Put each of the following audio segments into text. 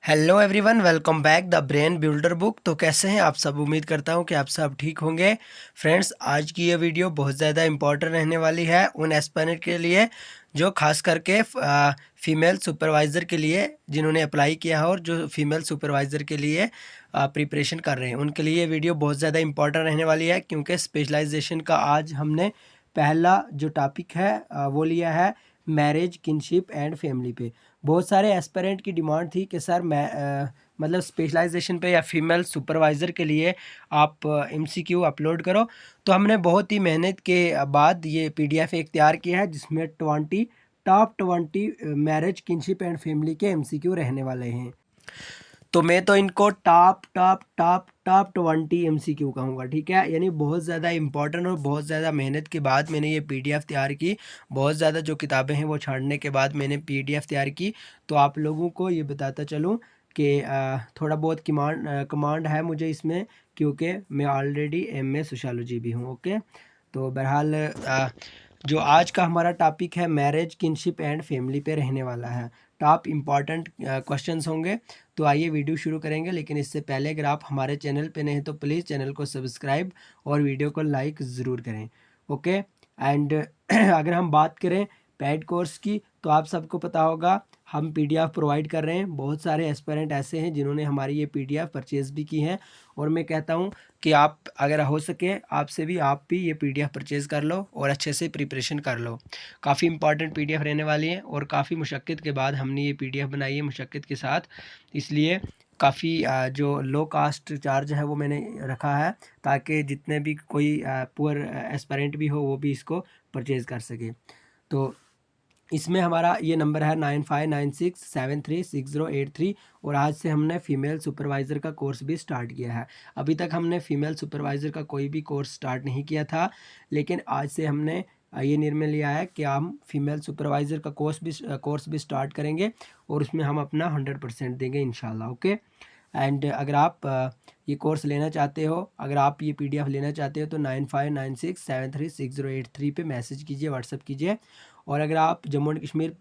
Hello everyone, welcome back the brain builder book. तो कैसे हैं आप सब? उम्मीद करता हूं कि आप सब ठीक होंगे। फ्रेंड्स, आज की ये वीडियो बहुत ज़्यादा इंपॉर्टेंट रहने वाली है उन एस्पिरेंट के लिए जो खास करके फ़ीमेल सुपरवाइज़र के लिए जिन्होंने अप्लाई किया है और जो फीमेल सुपरवाइज़र के लिए प्रिपरेशन कर रहे हैं, उनके लिए ये वीडियो बहुत ज़्यादा इंपॉर्टेंट रहने वाली है। क्योंकि स्पेशलाइजेशन का आज हमने पहला जो टॉपिक है वो लिया है मैरिज, किनशिप एंड फैमिली पे। बहुत सारे एस्पिरेंट की डिमांड थी कि सर मैं मतलब स्पेशलाइजेशन पे या फीमेल सुपरवाइज़र के लिए आप एमसीक्यू अपलोड करो। तो हमने बहुत ही मेहनत के बाद ये पीडीएफ एक तैयार किया है जिसमें top 20 marriage, kinship and family के एमसीक्यू रहने वाले हैं। तो मैं तो इनको top top top top 20 MCQ कहूँगा, ठीक है। यानी बहुत ज़्यादा इंपॉर्टेंट और बहुत ज़्यादा मेहनत के बाद मैंने ये पीडीएफ तैयार की। बहुत ज़्यादा जो किताबें हैं वो छाँटने के बाद मैंने पीडीएफ तैयार की। तो आप लोगों को ये बताता चलूँ कि थोड़ा बहुत कमांड है मुझे इसमें, क्योंकि मैं ऑलरेडी एमए सोशियोलॉजी भी हूँ। ओके, तो बहरहाल जो आज का हमारा टॉपिक है मैरिज, किनशिप एंड फैमिली पे रहने वाला है। टॉप इम्पॉर्टेंट क्वेश्चंस होंगे। तो आइए वीडियो शुरू करेंगे, लेकिन इससे पहले अगर आप हमारे चैनल पे नए हैं तो प्लीज़ चैनल को सब्सक्राइब और वीडियो को लाइक ज़रूर करें। ओके, एंड अगर हम बात करें पेड कोर्स की, तो आप सबको पता होगा हम पीडीएफ प्रोवाइड कर रहे हैं। बहुत सारे एस्पिरेंट ऐसे हैं जिन्होंने हमारी ये पीडीएफ परचेज़ भी की है, और मैं कहता हूँ कि आप अगर हो सके आपसे भी आप भी ये पीडीएफ परचेज़ कर लो और अच्छे से प्रिपरेशन कर लो। काफ़ी इंपॉर्टेंट पीडीएफ रहने वाली है और काफ़ी मुशक्क़त के बाद हमने ये पीडीएफ बनाई है, मुशक्क़त के साथ। इसलिए काफ़ी जो लो कास्ट चार्ज है वो मैंने रखा है, ताकि जितने भी कोई पुअर एस्पिरेंट भी हो वो भी इसको परचेज़ कर सके। तो इसमें हमारा ये नंबर है 9596736083, और आज से हमने फ़ीमेल सुपरवाइज़र का कोर्स भी स्टार्ट किया है। अभी तक हमने फ़ीमेल सुपरवाइज़र का कोई भी कोर्स स्टार्ट नहीं किया था, लेकिन आज से हमने ये निर्णय लिया है कि हम फ़ीमेल सुपरवाइज़र का कोर्स भी स्टार्ट करेंगे, और उसमें हम अपना 100% देंगे इंशाल्लाह। ओके, एंड अगर आप ये कोर्स लेना चाहते हो, अगर आप ये पीडीएफ लेना चाहते हो तो 9596736083 पे मैसेज कीजिए, व्हाट्सअप कीजिए। और अगर आप जम्मू एंड कश्मीर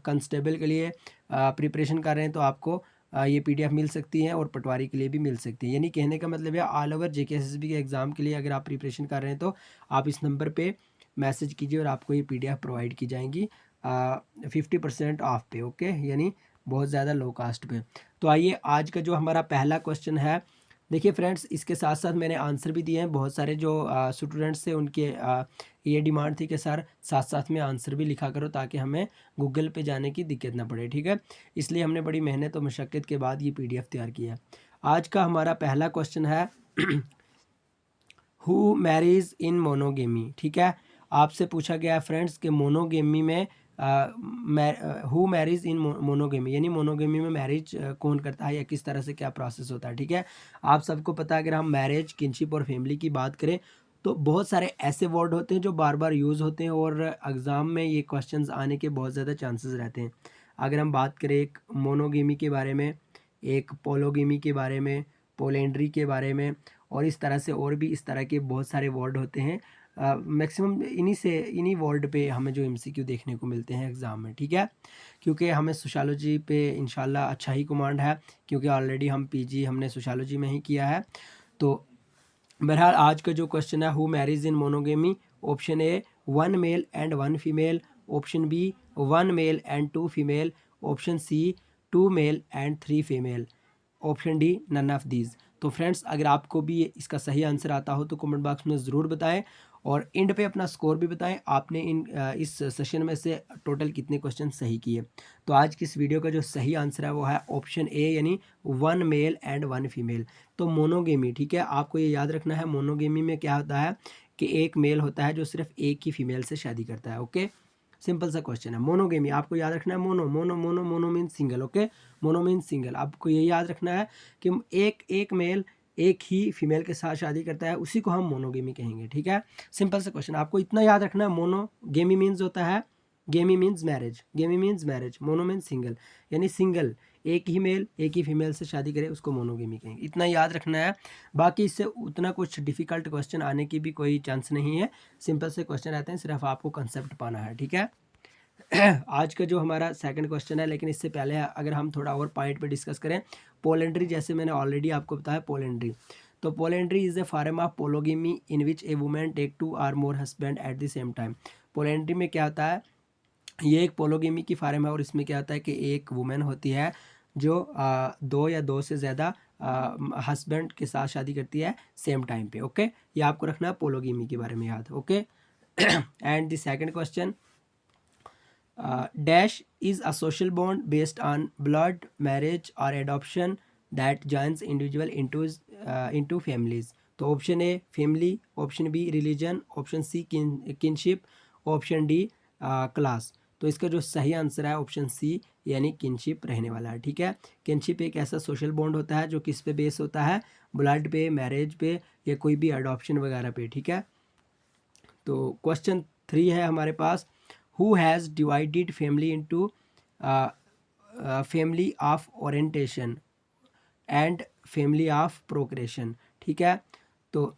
कंस्टेबल के लिए प्रिपरेशन कर रहे हैं तो आपको ये पीडीएफ मिल सकती हैं, और पटवारी के लिए भी मिल सकती है। यानी कहने का मतलब है ऑल ओवर जेकेएसएसबी के एग्ज़ाम के लिए अगर आप प्रिपरेशन कर रहे हैं तो आप इस नंबर पे मैसेज कीजिए और आपको ये पीडीएफ प्रोवाइड की जाएंगी 50% ऑफ पे। ओके, यानी बहुत ज़्यादा लो कास्ट पे। तो आइए आज का जो हमारा पहला क्वेश्चन है, देखिए फ्रेंड्स, इसके साथ साथ मैंने आंसर भी दिए हैं। बहुत सारे जो स्टूडेंट्स थे उनके ये डिमांड थी कि सर साथ साथ में आंसर भी लिखा करो ताकि हमें गूगल पे जाने की दिक्कत ना पड़े, ठीक है। इसलिए हमने बड़ी मेहनत और मशक्क़त के बाद ये पीडीएफ तैयार किया है। आज का हमारा पहला क्वेश्चन है हु मैरीज इन मोनोगेमी, ठीक है। आपसे पूछा गया है फ्रेंड्स कि मोनोगेमी में हु मैरिज इन मोनोगेमी, यानी मोनोगेमी में मैरिज कौन करता है या किस तरह से क्या प्रोसेस होता है, ठीक है। आप सबको पता है अगर हम मैरिज, किनशिप और फैमिली की बात करें तो बहुत सारे ऐसे वर्ड होते हैं जो बार बार यूज़ होते हैं, और एग्ज़ाम में ये क्वेश्चंस आने के बहुत ज़्यादा चांसेस रहते हैं। अगर हम बात करें एक मोनोगेमी के बारे में, एक पोलोगेमी के बारे में, पोलेंड्री के बारे में, और इस तरह से और भी इस तरह के बहुत सारे वर्ड होते हैं। मैक्सिमम इन्हीं वर्ड पे हमें जो एमसीक्यू देखने को मिलते हैं एग्ज़ाम में, ठीक है। क्योंकि हमें सोशियोलॉजी पे इंशाल्लाह अच्छा ही कमांड है, क्योंकि ऑलरेडी हम पीजी हमने सोशियोलॉजी में ही किया है। तो बहरहाल आज का जो क्वेश्चन है who marriage in monogamy, option A 1 male and 1 female, option B 1 male and 2 female, option C 2 male and 3 female, option D none of these. तो फ्रेंड्स, अगर आपको भी इसका सही आंसर आता हो तो कमेंट बॉक्स में ज़रूर बताएं, और एंड पे अपना स्कोर भी बताएं आपने इस सेशन में से टोटल कितने क्वेश्चन सही किए। तो आज की इस वीडियो का जो सही आंसर है वो है ऑप्शन ए, यानी 1 मेल एंड 1 फीमेल। तो मोनोगेमी, ठीक है, आपको ये याद रखना है मोनोगेमी में क्या होता है कि एक मेल होता है जो सिर्फ एक ही फीमेल से शादी करता है। ओके, सिंपल सा क्वेश्चन है मोनोगेमी, आपको याद रखना है mono mono mono mono mean single. Okay, mono mean single, आपको ये याद रखना है कि एक एक मेल एक ही फीमेल के साथ शादी करता है, उसी को हम मोनोगेमी कहेंगे, ठीक है। सिंपल सा क्वेश्चन, आपको इतना याद रखना है मोनोगेमी मीन्स होता है, गेमी मीन्स मैरिज, गेमी means marriage, mono means single, यानी सिंगल एक ही मेल एक ही फीमेल से शादी करे उसको मोनोगेमी कहेंगे, इतना याद रखना है। बाकी इससे उतना कुछ डिफ़िकल्ट क्वेश्चन आने की भी कोई चांस नहीं है, सिंपल से क्वेश्चन रहते हैं, सिर्फ आपको कंसेप्ट पाना है, ठीक है। आज का जो हमारा सेकंड क्वेश्चन है, लेकिन इससे पहले अगर हम थोड़ा और पॉइंट पे डिस्कस करें, पोलेंड्री, जैसे मैंने ऑलरेडी आपको बताया पोलेंड्री। तो polyandry is a form of polygamy in which a women take 2 और more husband at the same time. Polyandry में क्या होता है, ये एक पोलोगेमी की फार्म है, और इसमें क्या होता है कि एक वुमेन होती है जो 2 या 2 से ज़्यादा हस्बैंड के साथ शादी करती है सेम टाइम पे। ओके, ये आपको रखना है पोलोगेमी के बारे में याद। Okay, and the second question, dash is a social bond based on blood, marriage or adoption that joins individual into families। तो option A family, option B religion, option C kinship, option D class. तो इसका जो सही answer है option C, यानी kinship रहने वाला है। ठीक है, किनशिप एक ऐसा सोशल बॉन्ड होता है जो किस पे बेस होता है, ब्लड पे, मैरिज पे, या कोई भी अडॉप्शन वगैरह पे। ठीक है, तो क्वेश्चन 3 है हमारे पास, who has divided family into family of orientation and family of procreation। ठीक है, तो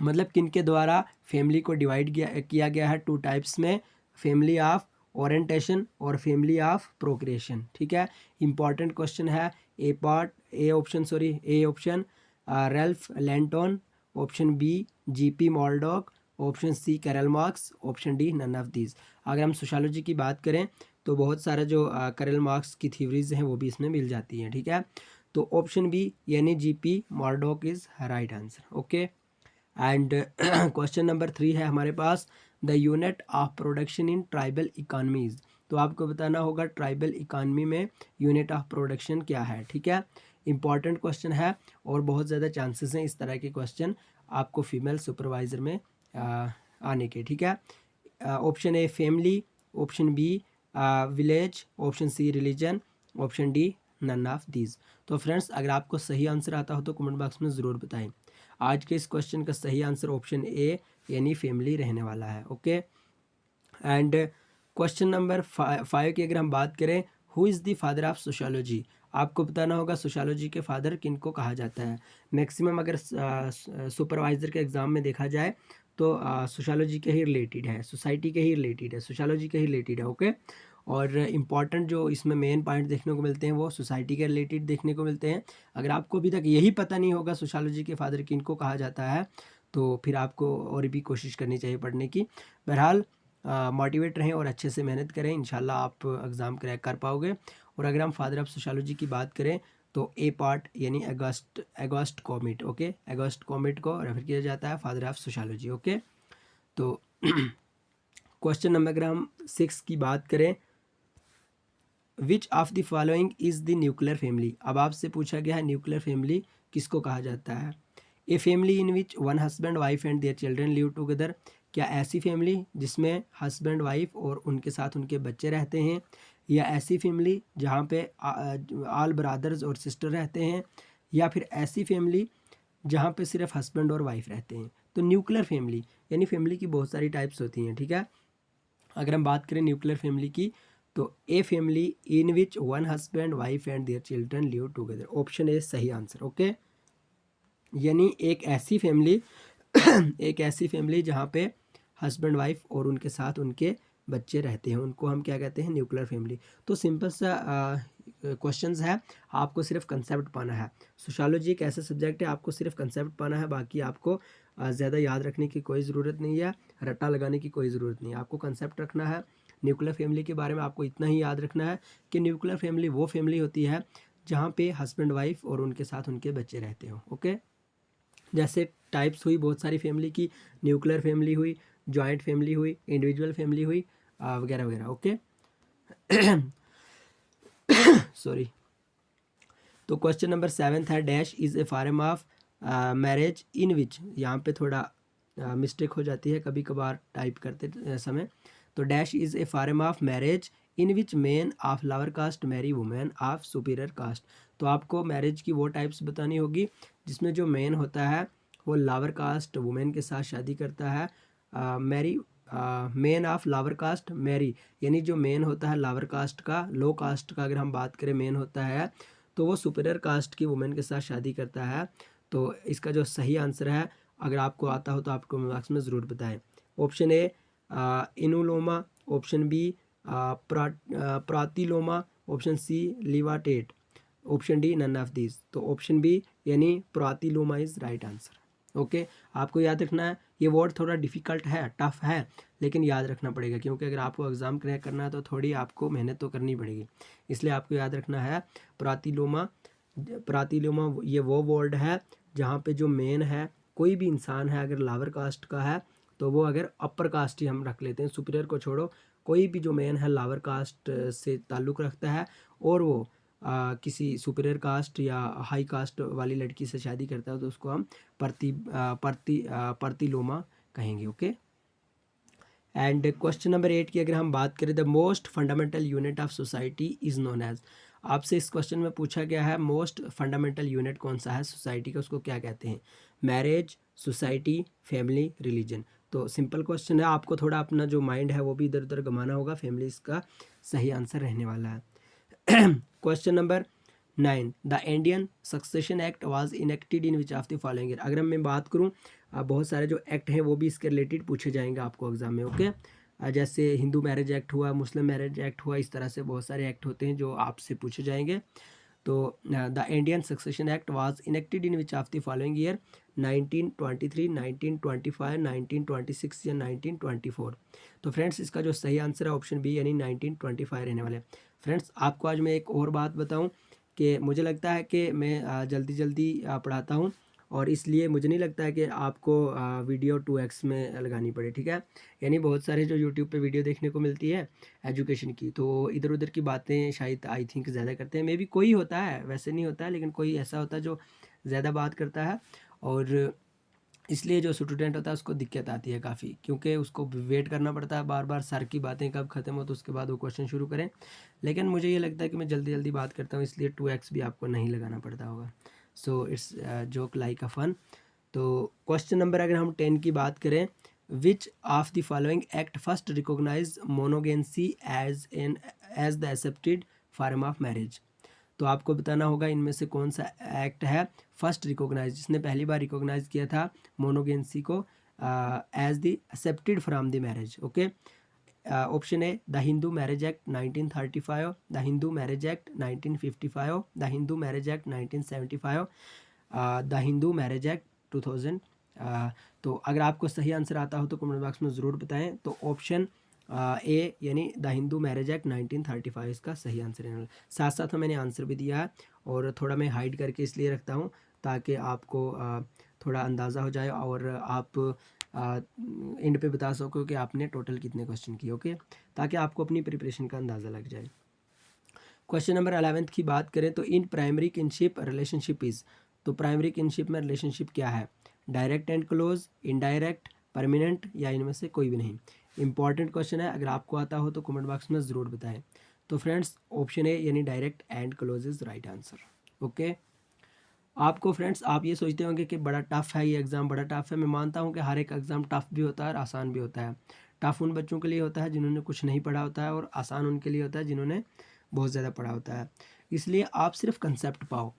मतलब किन के द्वारा फैमिली को डिवाइड किया गया है 2 टाइप्स में, फैमिली ऑफ ओरिएंटेशन और फैमिली ऑफ प्रोक्रिएशन। ठीक है, इंपॉर्टेंट क्वेश्चन है। A option Ralph Linton, option B GP Murdock, option C Karl Marx, option D none of these. अगर हम सोशियोलॉजी की बात करें तो बहुत सारा जो कैरल मार्क्स की थ्योरीज हैं वो भी इसमें मिल जाती हैं। ठीक है, तो ऑप्शन बी यानी GP Murdock is right answer. Okay, and question number 3 है हमारे पास, the unit of production in tribal economies. तो आपको बताना होगा ट्राइबल इकानमी में यूनिट ऑफ प्रोडक्शन क्या है। ठीक है, इंपॉर्टेंट क्वेश्चन है, और बहुत ज़्यादा चांसेस हैं इस तरह के क्वेश्चन आपको फीमेल सुपरवाइज़र में आने के। ठीक है, option A family, option B village, option C religion, option D none of these. तो फ्रेंड्स, अगर आपको सही आंसर आता हो तो कमेंट बॉक्स में ज़रूर बताएं। आज के इस क्वेश्चन का सही आंसर ऑप्शन ए यानी फैमिली रहने वाला है। ओके, एंड क्वेश्चन नंबर 5 की अगर हम बात करें, who is the father of sociology. आपको बताना होगा सोशियोलॉजी के फादर किनको कहा जाता है। मैक्सिमम अगर सुपरवाइज़र के एग्ज़ाम में देखा जाए तो सोशियोलॉजी के ही रिलेटेड है, सोसाइटी के ही रिलेटेड है, सोशियोलॉजी के ही रिलेटेड है। ओके, और इम्पॉर्टेंट जो इसमें मेन पॉइंट देखने को मिलते हैं वो सोसाइटी के रिलेटेड देखने को मिलते हैं। अगर आपको अभी तक यही पता नहीं होगा सोशियोलॉजी के फादर किनको कहा जाता है, तो फिर आपको और भी कोशिश करनी चाहिए पढ़ने की। बहरहाल मोटिवेट रहें और अच्छे से मेहनत करें, इंशाल्लाह आप एग्ज़ाम क्रैक कर पाओगे। और अगर हम फादर ऑफ सोशियोलॉजी की बात करें तो ए पार्ट यानी August comet. Okay, August comet को रेफर किया जाता है फादर ऑफ सोशियोलॉजी। ओके, तो क्वेश्चन नंबर अगर हम 6 की बात करें, which of the following is the nuclear family. अब आपसे पूछा गया है न्यूक्लियर फैमिली किसको कहा जाता है। A family in which one husband wife and their children live together. क्या ऐसी फैमिली जिसमें हस्बैंड वाइफ और उनके साथ उनके बच्चे रहते हैं, या ऐसी फैमिली जहाँ पे ऑल ब्रदर्स और सिस्टर रहते हैं, या फिर ऐसी फैमिली जहाँ पे सिर्फ हस्बैंड और वाइफ रहते हैं। तो न्यूक्लियर फैमिली यानी फैमिली की बहुत सारी टाइप्स होती हैं। ठीक है, अगर हम बात करें न्यूक्लियर फैमिली की तो ए family in which one husband wife and their children live together, option A सही आंसर। ओके, यानी एक ऐसी फैमिली एक ऐसी फैमिली जहाँ पे हस्बैंड वाइफ और उनके साथ उनके बच्चे रहते हैं, उनको हम क्या कहते हैं, न्यूक्लियर फैमिली। तो सिंपल सा क्वेश्चंस है, आपको सिर्फ कंसेप्ट पाना है। सोशियोलॉजी एक ऐसा सब्जेक्ट है, आपको सिर्फ कंसेप्ट पाना है, बाकी आपको ज़्यादा याद रखने की कोई ज़रूरत नहीं है, रट्टा लगाने की कोई ज़रूरत नहीं है। आपको कंसेप्ट रखना है। न्यूक्लियर फैमिली के बारे में आपको इतना ही याद रखना है कि न्यूक्लियर फैमिली वो फैमिली होती है जहाँ पे हस्बैंड वाइफ और उनके साथ उनके बच्चे रहते हो। ओके, जैसे टाइप्स हुई बहुत सारी फैमिली की, न्यूक्लियर फैमिली हुई, जॉइंट फैमिली हुई, इंडिविजुअल फैमिली हुई, वगैरह वगैरह। Okay, sorry. तो क्वेश्चन नंबर 7 है, dash is a form of marriage in which. यहाँ पे थोड़ा मिस्टेक हो जाती है कभी कभार टाइप करते समय। तो dash is a form of marriage in which man of lower caste marry women of superior caste. तो आपको मैरिज की वो टाइप्स बतानी होगी जिसमें जो मैन होता है वो लोअर कास्ट वुमेन के साथ शादी करता है। Marry man of lower caste marry, यानी जो मैन होता है लोअर कास्ट का, लो कास्ट का अगर हम बात करें मैन होता है तो वो सुपीरियर कास्ट की वुमेन के साथ शादी करता है। तो इसका जो सही आंसर है, अगर आपको आता हो तो आपको मार्क्स में ज़रूर बताएं। Option A anuloma, option B pratiloma, option C levirate, option D none of this. तो ऑप्शन बी यानी pratiloma is right answer. Okay, आपको याद रखना है, ये वर्ड थोड़ा डिफ़िकल्ट है, टफ है, लेकिन याद रखना पड़ेगा, क्योंकि अगर आपको एग्ज़ाम क्रैक करना है तो थोड़ी आपको मेहनत तो करनी पड़ेगी। इसलिए आपको याद रखना है प्रातिलोमा। प्रातिलोमा ये वो वर्ड है जहाँ पे जो मेन है, कोई भी इंसान है अगर लावर कास्ट का है तो वो, अगर अपर कास्ट ही हम रख लेते हैं, सुपीरियर को छोड़ो, कोई भी जो मेन है लावर कास्ट से ताल्लुक़ रखता है और वो किसी सुपीरियर कास्ट या हाई कास्ट वाली लड़की से शादी करता है तो उसको हम प्रतिलोमा कहेंगे। ओके, एंड क्वेश्चन नंबर 8 की अगर हम बात करें, the most fundamental unit of society is known as. आपसे इस क्वेश्चन में पूछा गया है मोस्ट फंडामेंटल यूनिट कौन सा है सोसाइटी का, उसको क्या कहते हैं? Marriage, society, family, religion. तो सिंपल क्वेश्चन है, आपको थोड़ा अपना जो माइंड है वो भी इधर उधर घुमाना होगा, फैमिली इसका सही आंसर रहने वाला है। Question number 9, the Indian succession act was enacted in which of the following year. अगर मैं बात करूँ, बहुत सारे जो एक्ट हैं वो भी इसके रिलेटेड पूछे जाएंगे आपको एग्जाम में। ओके, जैसे हिंदू मैरिज एक्ट हुआ, मुस्लिम मैरिज एक्ट हुआ, इस तरह से बहुत सारे एक्ट होते हैं जो आपसे पूछे जाएंगे। तो the Indian succession act was enacted in which of the following year, 1923, 1925, 1926 या 1924। तो फ्रेंड्स इसका जो सही आंसर है ऑप्शन बी यानी 1925 रहने वाले। फ्रेंड्स आपको आज मैं एक और बात बताऊं कि मुझे लगता है कि मैं जल्दी जल्दी पढ़ाता हूं, और इसलिए मुझे नहीं लगता है कि आपको वीडियो 2x में लगानी पड़े, ठीक है। यानी बहुत सारे जो यूट्यूब पे वीडियो देखने को मिलती है एजुकेशन की, तो इधर उधर की बातें शायद आई थिंक ज़्यादा करते हैं। मे बी कोई होता है, वैसे नहीं होता है, लेकिन कोई ऐसा होता है जो ज़्यादा बात करता है, और इसलिए जो स्टूडेंट होता है उसको दिक्कत आती है काफ़ी, क्योंकि उसको वेट करना पड़ता है बार बार, सर की बातें कब ख़त्म हो तो उसके बाद वो क्वेश्चन शुरू करें। लेकिन मुझे ये लगता है कि मैं जल्दी जल्दी बात करता हूँ, इसलिए 2x भी आपको नहीं लगाना पड़ता होगा। So it's joke like a fun. तो क्वेश्चन नंबर अगर हम 10 की बात करें, which of the following act first recognise monogamy as the accepted form of marriage. तो आपको बताना होगा इनमें से कौन सा एक्ट है फर्स्ट रिकॉग्नाइज, जिसने पहली बार रिकॉग्नाइज किया था मोनोगेंसी को as the accepted from the marriage. Okay, option A the Hindu marriage act 1935, the Hindu marriage act 1955, the Hindu marriage act 1975, the Hindu marriage act 2000। तो अगर आपको सही आंसर आता हो तो कमेंट बॉक्स में ज़रूर बताएं। तो ऑप्शन ए यानी द हिंदू मैरिज एक्ट 1935 इसका सही आंसर है। साथ साथ में मैंने आंसर भी दिया है, और थोड़ा मैं हाइड करके इसलिए रखता हूँ ताकि आपको थोड़ा अंदाज़ा हो जाए और आप एंड पे बता सको कि आपने टोटल कितने क्वेश्चन किए। ओके, ताकि आपको अपनी प्रिपरेशन का अंदाज़ा लग जाए। क्वेश्चन नंबर 11 की बात करें तो in primary kinship relationship is. तो प्राइमरी किनशिप में रिलेशनशिप क्या है? Direct and close, indirect, permanent, या इनमें से कोई भी नहीं। इंपॉर्टेंट क्वेश्चन है, अगर आपको आता हो तो कमेंट बॉक्स में ज़रूर बताएं। तो फ्रेंड्स ऑप्शन ए यानी direct and close is right answer. Okay, आपको फ्रेंड्स आप ये सोचते होंगे कि बड़ा टफ़ है ये एग्ज़ाम, बड़ा टफ़ है। मैं मानता हूँ कि हर एक एग्ज़ाम टफ़ भी होता है और आसान भी होता है। टफ़ उन बच्चों के लिए होता है जिन्होंने कुछ नहीं पढ़ा होता है, और आसान उनके लिए होता है जिन्होंने बहुत ज़्यादा पढ़ा होता है। इसलिए आप सिर्फ कंसेप्ट पाओ।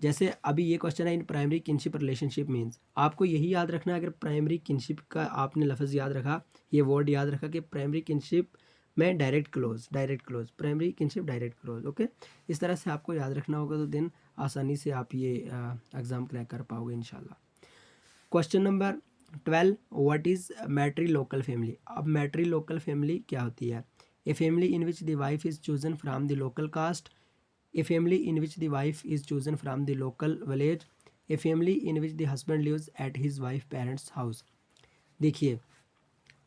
जैसे अभी ये क्वेश्चन है in primary kinship relationship means, आपको यही याद रखना है। अगर प्राइमरी किनशिप का आपने लफ्ज़ याद रखा, ये वर्ड याद रखा कि प्राइमरी किनशिप में direct close, primary kinship direct close. Okay, इस तरह से आपको याद रखना होगा, तो दिन आसानी से आप ये एग्ज़ाम क्रैक कर पाओगे इंशाल्लाह। Question number 12, what is matrilocal family. अब मैट्री लोकल फैमिली क्या होती है? A family in which the wife is chosen from the local caste, a family in which the wife is chosen from the local village, a family in which the husband lives at his wife parents house। देखिए,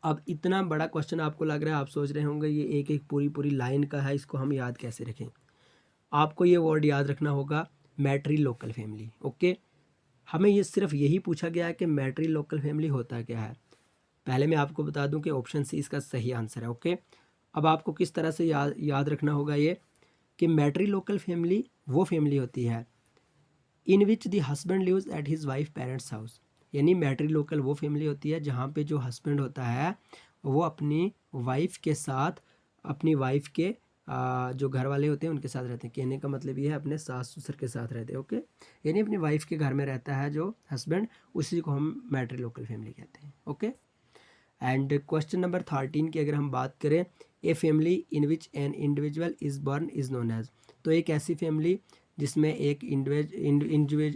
अब इतना बड़ा question आपको लग रहा है, आप सोच रहे होंगे ये एक एक पूरी पूरी लाइन का है, इसको हम याद कैसे रखें। आपको ये वर्ड याद रखना होगा, मैट्री लोकल फैमिली। ओके, हमें ये सिर्फ यही पूछा गया है कि मैट्री लोकल फैमिली होता क्या है। पहले मैं आपको बता दूं कि ऑप्शन सी इसका सही आंसर है। ओके, अब आपको किस तरह से याद रखना होगा ये कि मैट्री लोकल फैमिली वो फैमिली होती है in which the husband lives at his wife parents house. यानी मैट्री लोकल वो फैमिली होती है जहाँ पे जो हस्बैंड होता है वो अपनी वाइफ के साथ, अपनी वाइफ के जो घर वाले होते हैं उनके साथ रहते हैं। कहने का मतलब ये है अपने सास ससुर के साथ रहते हैं। ओके, यानी अपनी वाइफ के घर में रहता है जो हस्बैंड, उसी को हम मैट्री लोकल फैमिली कहते हैं। ओके, एंड क्वेश्चन नंबर 13 की अगर हम बात करें, a family in which an individual is born is known as. तो एक ऐसी फैमिली जिसमें एक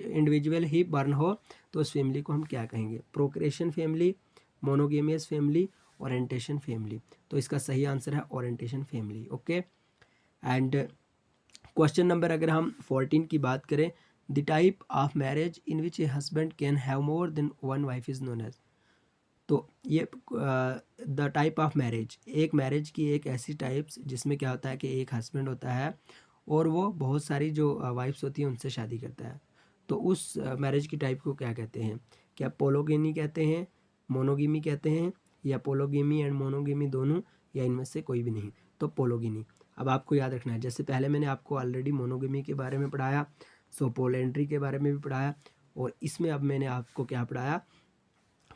इंडिविजुअल ही बर्न हो तो उस फैमिली को हम क्या कहेंगे? Procreation family, monogamous family, orientation family. तो इसका सही आंसर है orientation family. Okay, and question number अगर हम 14 की बात करें, the type of marriage in which a husband can have more than one wife is known as. तो ये द टाइप ऑफ मैरिज, एक मैरिज की एक ऐसी टाइप्स जिसमें क्या होता है कि एक हस्बैंड होता है और वो बहुत सारी जो वाइफ्स होती हैं उनसे शादी करता है। तो उस मैरिज की टाइप को क्या कहते हैं? क्या पोलोगिनी कहते हैं, मोनोगिमी कहते हैं, या पोलोगिमी एंड मोनोगिमी दोनों, या इनमें से कोई भी नहीं? तो पोलोगिनी। अब आपको याद रखना है, जैसे पहले मैंने आपको ऑलरेडी मोनोगिमी के बारे में पढ़ाया, सो पोलेंड्री के बारे में भी पढ़ाया, और इसमें अब मैंने आपको क्या पढ़ाया?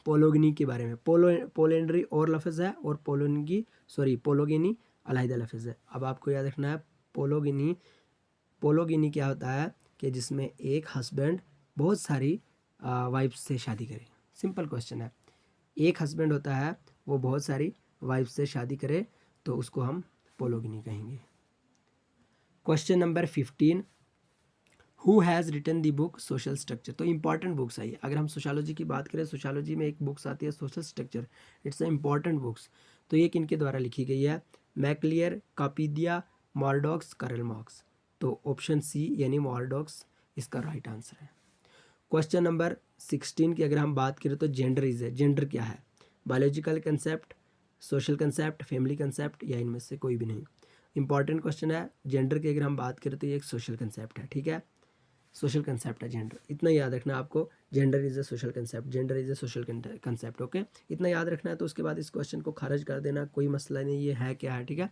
पोलोगिनी के बारे में। पोलेंड्री और लफ्ज़ है और पोलोगिनी अलहदा लफ्ज़ है। अब आपको याद रखना है पोलोगिनी क्या होता है कि जिसमें एक हस्बैंड बहुत सारी वाइफ्स से शादी करे। सिंपल क्वेश्चन है, एक हस्बैंड होता है वो बहुत सारी वाइफ से शादी करे तो उसको हम पोलोगिनी कहेंगे। Question number 15, who has written the book social structure. तो इंपॉर्टेंट बुक्स है ये। अगर हम सोशोलॉजी की बात करें, सोशोलॉजी में एक बुक्स आती है social structure, it's a important books. तो ये किनके द्वारा लिखी गई है? मैक्लियर, कापीडिया, मॉर्डॉक्स, कार्ल मार्क्स। तो ऑप्शन सी यानी मॉर्डॉक्स इसका राइट आंसर है। क्वेश्चन नंबर 16 की अगर हम बात करें तो जेंडर इज है। जेंडर क्या है? Biological concept, social concept, family concept, या इनमें से कोई भी नहीं? इंपॉर्टेंट क्वेश्चन है। जेंडर की अगर हम बात करें तो ये एक सोशल कंसेप्ट है, ठीक है, सोशल कंसेप्ट है जेंडर। इतना याद रखना है आपको, gender is a social concept, gender is a social concept. Okay, इतना याद रखना है। तो उसके बाद इस क्वेश्चन को खारिज कर देना, कोई मसला नहीं, ये है क्या है, ठीक है।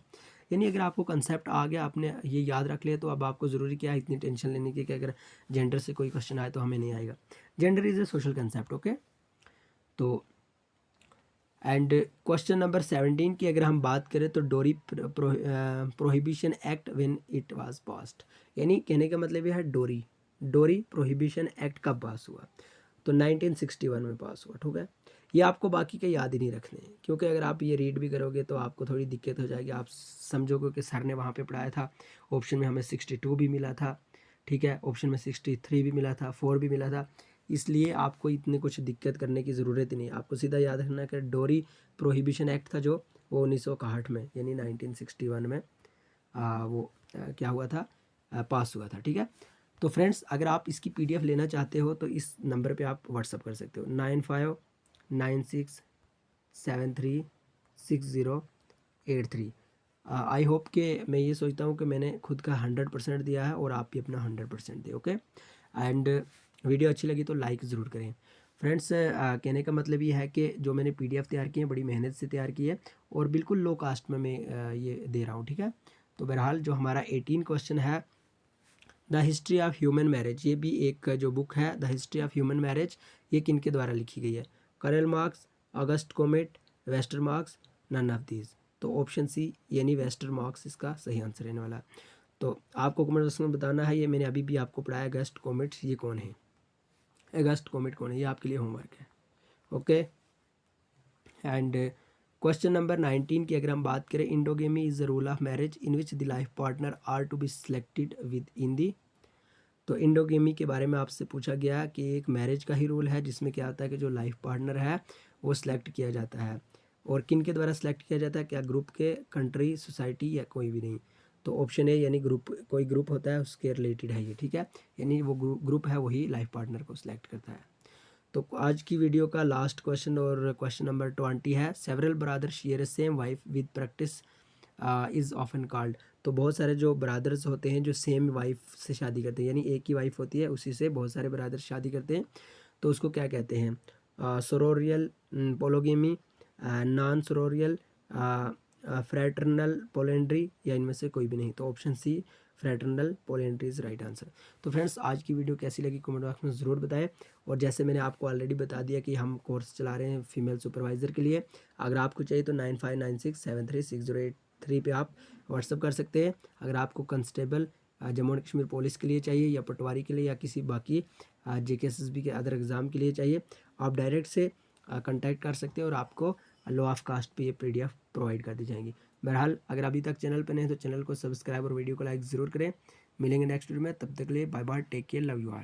यानी अगर आपको कंसेप्ट आ गया, आपने ये याद रख लिया, तो अब आपको ज़रूरी क्या है इतनी टेंशन लेने की कि अगर जेंडर से कोई क्वेश्चन आए तो हमें नहीं आएगा। Gender is a social concept. Okay, तो एंड क्वेश्चन नंबर 17 की अगर हम बात करें तो डोरी prohibition act when it was passed. यानी कहने का मतलब यह है डोरी प्रोहिबिशन एक्ट कब पास हुआ? तो 1961 में पास हुआ, ठीक है। ये आपको बाकी के याद ही नहीं रखने हैं, क्योंकि अगर आप ये रीड भी करोगे तो आपको थोड़ी दिक्कत हो जाएगी। आप समझोगे कि सर ने वहाँ पे पढ़ाया था, ऑप्शन में हमें 62 भी मिला था, ठीक है, ऑप्शन में 63 भी मिला था, 4 भी मिला था, इसलिए आपको इतने कुछ दिक्कत करने की ज़रूरत ही नहीं। आपको सीधा याद रखना कि डोरी प्रोहिबिशन एक्ट था जो वो 1961 में यानी 1961 में क्या हुआ था? पास हुआ था, ठीक है। तो फ्रेंड्स, अगर आप इसकी PDF लेना चाहते हो तो इस नंबर पे आप व्हाट्सअप कर सकते हो, 9596736083। आई होप कि मैं ये सोचता हूँ कि मैंने खुद का 100% दिया है और आप भी अपना 100% दें। ओके, एंड वीडियो अच्छी लगी तो लाइक ज़रूर करें। फ्रेंड्स, कहने का मतलब ये है कि जो मैंने PDF तैयार की है बड़ी मेहनत से तैयार की है और बिल्कुल लो कास्ट में मैं ये दे रहा हूँ, ठीक है। तो बहरहाल जो हमारा 18 क्वेश्चन है, the history of human marriage, ये भी एक जो बुक है the history of human marriage, ये किनके द्वारा लिखी गई है? Karl Marx, August Comte, Westermarck, none of these. तो ऑप्शन सी यानी वेस्टर मार्क्स इसका सही आंसर रहने वाला है। तो आपको कमेंट बॉक्स में बताना है, ये मैंने अभी भी आपको पढ़ाया अगस्ट कॉमेट ये कौन है, अगस्ट कॉमेट कौन है, ये आपके लिए होमवर्क है। ओके, एंड क्वेश्चन नंबर 19 की अगर हम बात करें, endogamy is the rule of marriage in which the life partner are to be selected within the. तो इंडोगेमी के बारे में आपसे पूछा गया कि एक मैरिज का ही रूल है जिसमें क्या आता है कि जो लाइफ पार्टनर है वो सिलेक्ट किया जाता है, और किन के द्वारा सिलेक्ट किया जाता है? क्या ग्रुप के, कंट्री, सोसाइटी, या कोई भी नहीं? तो ऑप्शन ए यानी ग्रुप, कोई ग्रुप होता है उसके रिलेटेड है ये, ठीक है, यानी वो ग्रुप है वही लाइफ पार्टनर को सिलेक्ट करता है। तो आज की वीडियो का लास्ट क्वेश्चन और क्वेश्चन नंबर 20 है, several brother share same wife with practice is often called. तो बहुत सारे जो ब्रदर्स होते हैं जो सेम वाइफ से शादी करते हैं, यानी एक ही वाइफ होती है उसी से बहुत सारे ब्रदर्स शादी करते हैं, तो उसको क्या कहते हैं? सोरोरियल पोलोगेमी, नॉन सोरोरियल, फ्रैटर्नल पोलेंड्री, या इनमें से कोई भी नहीं? तो option C fraternal polyandry is right answer. तो फ्रेंड्स, आज की वीडियो कैसी लगी कमेंट बॉक्स में ज़रूर बताएं, और जैसे मैंने आपको ऑलरेडी बता दिया कि हम कोर्स चला रहे हैं फीमेल सुपरवाइज़र के लिए। अगर आपको चाहिए तो 9596736083 पे आप व्हाट्सअप कर सकते हैं। अगर आपको constable Jammu and Kashmir police के लिए चाहिए, या पटवारी के लिए, या किसी बाकी JKSSB के अदर एग्ज़ाम के लिए चाहिए, आप डायरेक्ट से कांटेक्ट कर सकते हैं और आपको लो ऑफ कास्ट पे ये PDF प्रोवाइड कर दी जाएंगी। बहरहाल अगर अभी तक चैनल पर नहीं तो चैनल को सब्सक्राइब और वीडियो को लाइक ज़रूर करें। मिलेंगे नेक्स्ट वीडियो में, तब तक के लिए bye bye, take care, love you all.